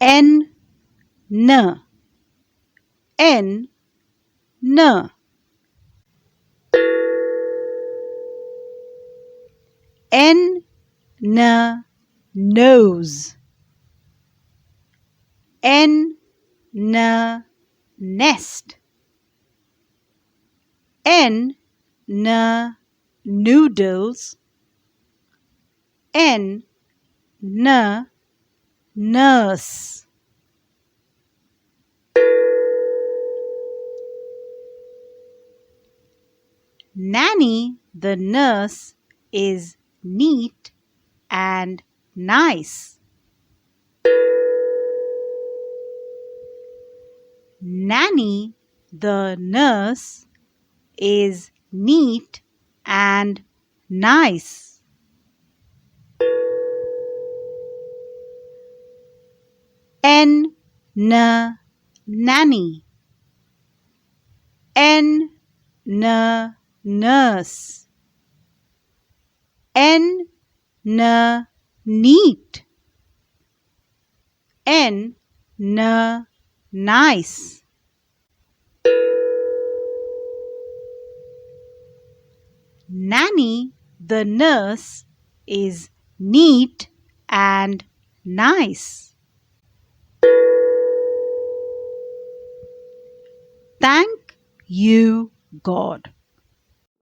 N, N, N, N. N, N, nose. N, N, nest. N, N, noodles. N, N, nurse. Nanny the nurse is neat and nice. Nanny the nurse is neat and nice. N, N, nanny. N, N, nurse. N, N, neat. N, N, nice. Nanny the nurse is neat and nice. Thank you, God.